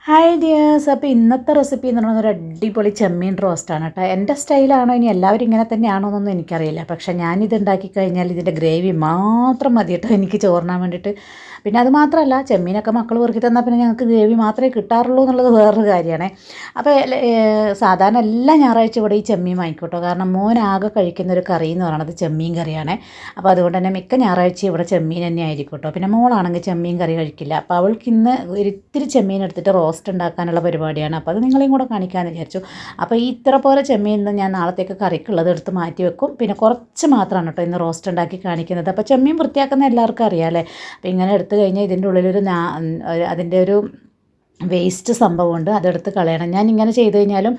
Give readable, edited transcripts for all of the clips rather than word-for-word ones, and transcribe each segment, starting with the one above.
Hi dears. അപ്പോൾ ഇന്നത്തെ recipe എന്ന് പറയുന്നത് ഒരു അടിപൊളി ചെമ്മീൻ റോസ്റ്റാണ് കേട്ടോ. എൻ്റെ സ്റ്റൈലാണോ ഇനി എല്ലാവരും ഇങ്ങനെ തന്നെയാണോ എന്നൊന്നും എനിക്കറിയില്ല. പക്ഷേ ഞാനിത് ഉണ്ടാക്കി കഴിഞ്ഞാൽ ഇതിൻ്റെ ഗ്രേവി മാത്രം മതി കേട്ടോ എനിക്ക് ചോറിനാൻ വേണ്ടിയിട്ട്. പിന്നെ അത് മാത്രമല്ല, ചെമ്മീനൊക്കെ മക്കൾ പെറുക്കി തന്നാൽ പിന്നെ ഞങ്ങൾക്ക് ഗ്രേവി മാത്രമേ കിട്ടാറുള്ളൂ എന്നുള്ളത് വേറൊരു കാര്യമാണ്. അപ്പോൾ സാധാരണ എല്ലാ ഞായറാഴ്ച ഇവിടെ ഈ ചെമ്മീൻ വാങ്ങിക്കോട്ടോ. കാരണം മോനാകെ കഴിക്കുന്ന ഒരു കറി എന്ന് പറയുന്നത് ചെമ്മീൻ കറിയാണ്. അപ്പോൾ അതുകൊണ്ട് തന്നെ മിക്ക ഞായറാഴ്ച ഇവിടെ ചെമ്മീൻ തന്നെ ആയിരിക്കും കേട്ടോ. പിന്നെ മോളാണെങ്കിൽ ചെമ്മീൻ കറി കഴിക്കില്ല. അപ്പോൾ അവൾക്ക് ഇന്ന് ഒരിത്തിരി ചെമ്മീൻ എടുത്തിട്ട് റോസ്റ്റ് ഉണ്ടാക്കാനുള്ള പരിപാടിയാണ്. അപ്പോൾ അത് നിങ്ങളെയും കൂടെ കാണിക്കാമെന്ന് വിചാരിച്ചു. അപ്പോൾ ഈ ഇത്ര പോലെ ചെമ്മീൻ ഞാൻ നാളത്തേക്ക് കറിക്കുള്ളത് എടുത്ത് മാറ്റി വെക്കും. പിന്നെ കുറച്ച് മാത്രമാണ് കേട്ടോ ഇന്ന് റോസ്റ്റ് ഉണ്ടാക്കി കാണിക്കുന്നത്. അപ്പോൾ ചെമ്മീൻ വൃത്തിയാക്കുന്ന എല്ലാവർക്കും അറിയാമല്ലേ. അപ്പോൾ ഇങ്ങനെ എടുത്ത് കഴിഞ്ഞാൽ ഇതിൻ്റെ ഉള്ളിലൊരു അതിൻ്റെ ഒരു വേസ്റ്റ് സംഭവമുണ്ട്, അതെടുത്ത് കളയണം. ഞാൻ ഇങ്ങനെ ചെയ്ത് കഴിഞ്ഞാലും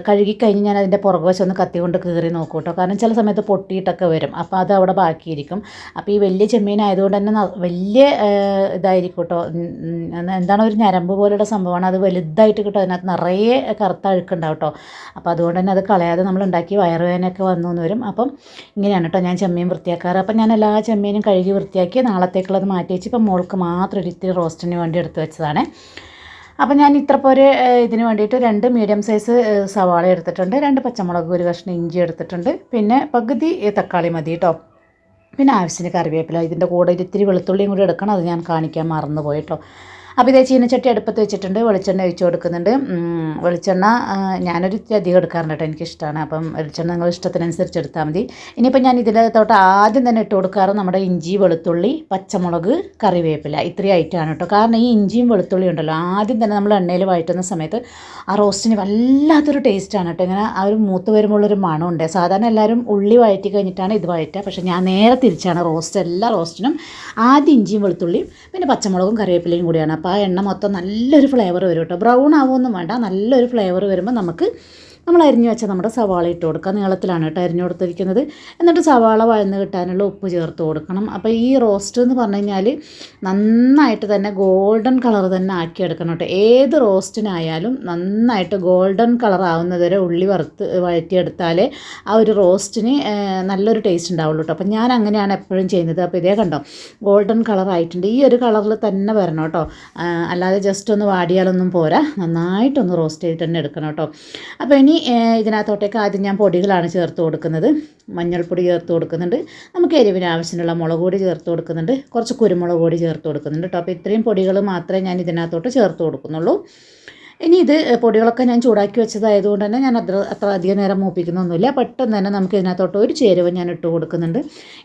കഴുകിക്കഴിഞ്ഞ് ഞാൻ അതിൻ്റെ പുറകുവശം ഒന്ന് കത്തി കൊണ്ട് കീറി നോക്കും കേട്ടോ. കാരണം ചില സമയത്ത് പൊട്ടിയിട്ടൊക്കെ വരും. അപ്പോൾ അത് അവിടെ ബാക്കിയിരിക്കും. അപ്പോൾ ഈ വലിയ ചെമ്മീനായതുകൊണ്ട് തന്നെ വലിയ ഇതായിരിക്കും കേട്ടോ. എന്താണ്, ഒരു ഞരമ്പ് പോലെയുള്ള സംഭവമാണ്. അത് വലുതായിട്ട് കിട്ടും. അതിനകത്ത് നിറയെ കറുത്ത അഴുക്കുണ്ടാവും കേട്ടോ. അപ്പോൾ അതുകൊണ്ട് തന്നെ അത് കളയാതെ നമ്മൾ ഉണ്ടാക്കി വയറുവേദനയൊക്കെ വന്നു എന്ന് വരും. അപ്പം ഇങ്ങനെയാണ് കേട്ടോ ഞാൻ ചെമ്മീൻ വൃത്തിയാക്കാറ്. അപ്പം ഞാൻ എല്ലാ ചെമ്മീനും കഴുകി വൃത്തിയാക്കി നാളത്തേക്കുള്ളത് മാറ്റി വെച്ച് ഇപ്പം മോൾക്ക് മാത്രം ഒരു ഇത്തിരി റോസ്റ്റിന് വേണ്ടി എടുത്ത് വെച്ചതാണ്. അപ്പോൾ ഞാൻ ഇത്ര പോരെ ഇതിന് വേണ്ടിയിട്ട് 2 മീഡിയം സൈസ് സവാള എടുത്തിട്ടുണ്ട്, 2 പച്ചമുളക്, ഒരു കഷ്ണം ഇഞ്ചി എടുത്തിട്ടുണ്ട്, പിന്നെ പകുതി തക്കാളി മതി കേട്ടോ. പിന്നെ ആവശ്യത്തിന് കറിവേപ്പില. ഇതിൻ്റെ കൂടെ ഇത്തിരി വെളുത്തുള്ളിയും കൂടി എടുക്കണം, അത് ഞാൻ കാണിക്കാൻ മറന്നു പോയി കേട്ടോ. അപ്പോൾ ഇതേ ചീനച്ചട്ടി അടുപ്പത്ത് വെച്ചിട്ടുണ്ട്, വെളിച്ചെണ്ണ ഒഴിച്ച് കൊടുക്കുന്നുണ്ട്. വെളിച്ചെണ്ണ ഞാനൊരു അധികം എടുക്കാറുണ്ട് കേട്ടോ, എനിക്കിഷ്ടമാണ്. അപ്പം വെളിച്ചെണ്ണ നിങ്ങൾ ഇഷ്ടത്തിനനുസരിച്ച് എടുത്താൽ മതി. ഇനിയിപ്പോൾ ഞാൻ ഇതിനകത്തോട്ട് ആദ്യം തന്നെ ഇട്ട് കൊടുക്കാറ് നമ്മുടെ ഇഞ്ചി, വെളുത്തുള്ളി, പച്ചമുളക്, കറിവേപ്പില, ഇത്രയും ഐറ്റമാണ് കേട്ടോ. കാരണം ഈ ഇഞ്ചിയും വെളുത്തുള്ളിയും ഉണ്ടല്ലോ, ആദ്യം തന്നെ നമ്മൾ എണ്ണയിൽ വഴറ്റുന്ന സമയത്ത് ആ റോസ്റ്റിന് വല്ലാത്തൊരു ടേസ്റ്റാണ് കേട്ടോ. ഇങ്ങനെ ആ ഒരു മൂത്ത് വരുമ്പോഴൊരു മണമുണ്ട്. സാധാരണ എല്ലാവരും ഉള്ളി വഴറ്റി കഴിഞ്ഞിട്ടാണ് ഇത് വഴറ്റുക. പക്ഷേ ഞാൻ നേരെ തിരിച്ചാണ്. എല്ലാ റോസ്റ്റിനും ആദ്യം ഇഞ്ചിയും വെളുത്തുള്ളിയും പിന്നെ പച്ചമുളകും കറിവേപ്പിലയും കൂടിയാണ്. അപ്പോൾ ആ എണ്ണ മൊത്തം നല്ലൊരു ഫ്ലേവർ വരും കേട്ടോ. ബ്രൗൺ ആവുമൊന്നും വേണ്ട, നല്ലൊരു ഫ്ലേവർ വരുമ്പോൾ നമ്മൾ അരിഞ്ഞു വെച്ചാൽ നമ്മുടെ സവാള ഇട്ട് കൊടുക്കുക. നീളത്തിലാണ് കേട്ടോ അരിഞ്ഞു കൊടുത്തിരിക്കുന്നത്. എന്നിട്ട് സവാള വഴന്ന് കിട്ടാനുള്ള ഉപ്പ് ചേർത്ത് കൊടുക്കണം. അപ്പോൾ ഈ റോസ്റ്റ് എന്ന് പറഞ്ഞു കഴിഞ്ഞാൽ നന്നായിട്ട് തന്നെ ഗോൾഡൻ കളർ തന്നെ ആക്കിയെടുക്കണം കേട്ടോ. ഏത് റോസ്റ്റിനായാലും നന്നായിട്ട് ഗോൾഡൻ കളർ ആവുന്നത് വരെ ഉള്ളി വഴറ്റിയെടുത്താലേ ആ ഒരു റോസ്റ്റിന് നല്ലൊരു ടേസ്റ്റ് ഉണ്ടാവുള്ളൂ കേട്ടോ. അപ്പോൾ ഞാൻ അങ്ങനെയാണ് എപ്പോഴും ചെയ്യുന്നത്. അപ്പോൾ ഇതേ കണ്ടോ, ഗോൾഡൻ കളർ ആയിട്ടുണ്ട്. ഈ ഒരു കളറിൽ തന്നെ വരണം കേട്ടോ. അല്ലാതെ ജസ്റ്റ് ഒന്ന് വാടിയാലൊന്നും പോരാ, നന്നായിട്ടൊന്ന് റോസ്റ്റ് ചെയ്തിട്ട് തന്നെ എടുക്കണം കേട്ടോ. അപ്പോൾ ഇനി ഇതിനകത്തോട്ടേക്ക് ആദ്യം ഞാൻ പൊടികളാണ് ചേർത്ത് കൊടുക്കുന്നത്. മഞ്ഞൾപ്പൊടി ചേർത്ത് കൊടുക്കുന്നുണ്ട്, നമുക്ക് എരിവിന് ആവശ്യമുള്ള മുളക് പൊടി ചേർത്ത് കൊടുക്കുന്നുണ്ട്, കുറച്ച് കുരുമുളക് പൊടി ചേർത്ത് കൊടുക്കുന്നുണ്ട് കേട്ടോ. അപ്പോൾ ഇത്രയും പൊടികൾ മാത്രമേ ഞാൻ ഇതിനകത്തോട്ട് ചേർത്ത് കൊടുക്കുന്നുള്ളൂ. ഇനി ഇത് പൊടികളൊക്കെ ഞാൻ ചൂടാക്കി വെച്ചതായതുകൊണ്ട് തന്നെ ഞാൻ അത്ര അധികം നേരം മൂപ്പിക്കുന്നൊന്നുമില്ല. പെട്ടെന്ന് തന്നെ നമുക്ക് ഇതിനകത്തോട്ട് ഒരു ചേരുവ ഞാൻ ഇട്ട് കൊടുക്കുന്നുണ്ട്.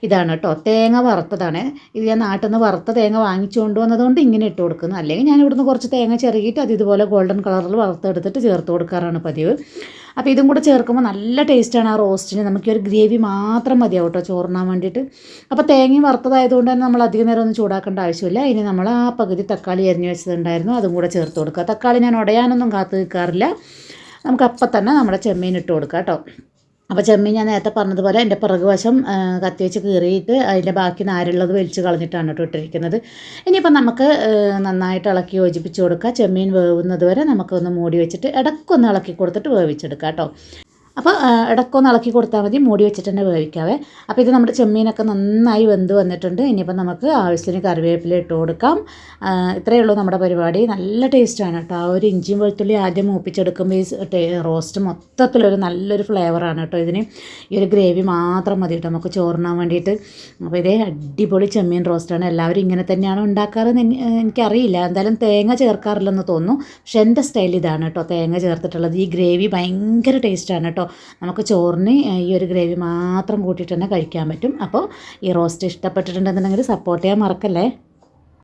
ഇതാണ് കേട്ടോ, തേങ്ങ വറുത്തതാണ്. ഇത് ഞാൻ നാട്ടിൽ നിന്ന് വറുത്ത തേങ്ങ വാങ്ങിച്ചു കൊണ്ടുവന്നതുകൊണ്ട് ഇങ്ങനെ ഇട്ട് കൊടുക്കുന്നു. അല്ലെങ്കിൽ ഞാൻ ഇവിടുന്ന് കുറച്ച് തേങ്ങ ചിരകിയിട്ട് അത് ഇതുപോലെ ഗോൾഡൻ കളറിൽ വറുത്തെടുത്തിട്ട് ചേർത്ത് കൊടുക്കാറാണ് പതിവ്. അപ്പോൾ ഇതും കൂടെ ചേർക്കുമ്പോൾ നല്ല ടേസ്റ്റാണ് ആ റോസ്റ്റിന്. നമുക്കൊരു ഗ്രേവി മാത്രം മതിയാവും കേട്ടോ ചോറിനാൻ വേണ്ടിയിട്ട്. അപ്പോൾ തേങ്ങയും വറുത്തതായതുകൊണ്ട് തന്നെ നമ്മൾ അധികം നേരം ഒന്നും ചൂടാക്കേണ്ട ആവശ്യമില്ല. ഇനി നമ്മൾ ആ പകുതി തക്കാളി അരിഞ്ഞ് വെച്ചതുണ്ടായിരുന്നു, അതും കൂടെ ചേർത്ത് കൊടുക്കുക. തക്കാളി ഞാൻ ഉടയാനൊന്നും കാത്തു നിൽക്കാറില്ല, നമുക്ക് അപ്പം തന്നെ നമ്മുടെ ചെമ്മീൻ ഇട്ട് കൊടുക്കാം കേട്ടോ. അപ്പോൾ ചെമ്മീൻ ഞാൻ നേരത്തെ പറഞ്ഞതുപോലെ എൻ്റെ പിറകുവശം കത്തി വെച്ച് കീറിയിട്ട് അതിൻ്റെ ബാക്കി നാരുള്ളത് വലിച്ച് കളഞ്ഞിട്ടാണ് കേട്ടോ ഇട്ടിരിക്കുന്നത്. ഇനിയിപ്പോൾ നമുക്ക് നന്നായിട്ട് ഇളക്കി യോജിപ്പിച്ച് കൊടുക്കുക. ചെമ്മീൻ വേവുന്നത് വരെ നമുക്കൊന്ന് മൂടി വെച്ചിട്ട് ഇടയ്ക്കൊന്ന് ഇളക്കി കൊടുത്തിട്ട് വേവിച്ചെടുക്കാം കേട്ടോ. അപ്പോൾ ഇടയ്ക്കൊന്ന് ഇളക്കി കൊടുത്താൽ മതി, മൂടി വെച്ചിട്ട് തന്നെ വേവിക്കാവേ. അപ്പോൾ ഇത് നമ്മുടെ ചെമ്മീനൊക്കെ നന്നായി വെന്ത് വന്നിട്ടുണ്ട്. ഇനിയിപ്പോൾ നമുക്ക് ആവശ്യത്തിന് കറിവേപ്പില ഇട്ട് കൊടുക്കാം. ഇത്രയേ ഉള്ളൂ നമ്മുടെ പരിപാടി. നല്ല ടേസ്റ്റാണ് കേട്ടോ. ആ ഒരു ഇഞ്ചിയും വെളുത്തുള്ളി ആദ്യം മൂപ്പിച്ചെടുക്കുമ്പോൾ ഈ റോസ്റ്റ് മൊത്തത്തിലൊരു നല്ലൊരു ഫ്ലേവറാണ് കേട്ടോ ഇതിന്. ഈ ഒരു ഗ്രേവി മാത്രം മതി കേട്ടോ നമുക്ക് ചോറിനാൻ വേണ്ടിയിട്ട്. അപ്പോൾ ഇതേ അടിപൊളി ചെമ്മീൻ റോസ്റ്റാണ്. എല്ലാവരും ഇങ്ങനെ തന്നെയാണ് ഉണ്ടാക്കാറെന്ന് എനിക്കറിയില്ല. എന്തായാലും തേങ്ങ ചേർക്കാറില്ലെന്ന് തോന്നുന്നു. പക്ഷെ എൻ്റെ സ്റ്റൈൽ ഇതാണ് കേട്ടോ, തേങ്ങ ചേർത്തിട്ടുള്ളത്. ഈ ഗ്രേവി ഭയങ്കര ടേസ്റ്റാണ് കേട്ടോ. നമുക്ക് ചോറിന് ഈ ഒരു ഗ്രേവി മാത്രം കൂട്ടിയിട്ട് തന്നെ കഴിക്കാൻ പറ്റും. അപ്പോൾ ഈ റോസ്റ്റ് ഇഷ്ടപ്പെട്ടിട്ടുണ്ടെന്നുണ്ടെങ്കിൽ സപ്പോർട്ട് ചെയ്യാൻ മറക്കല്ലേ.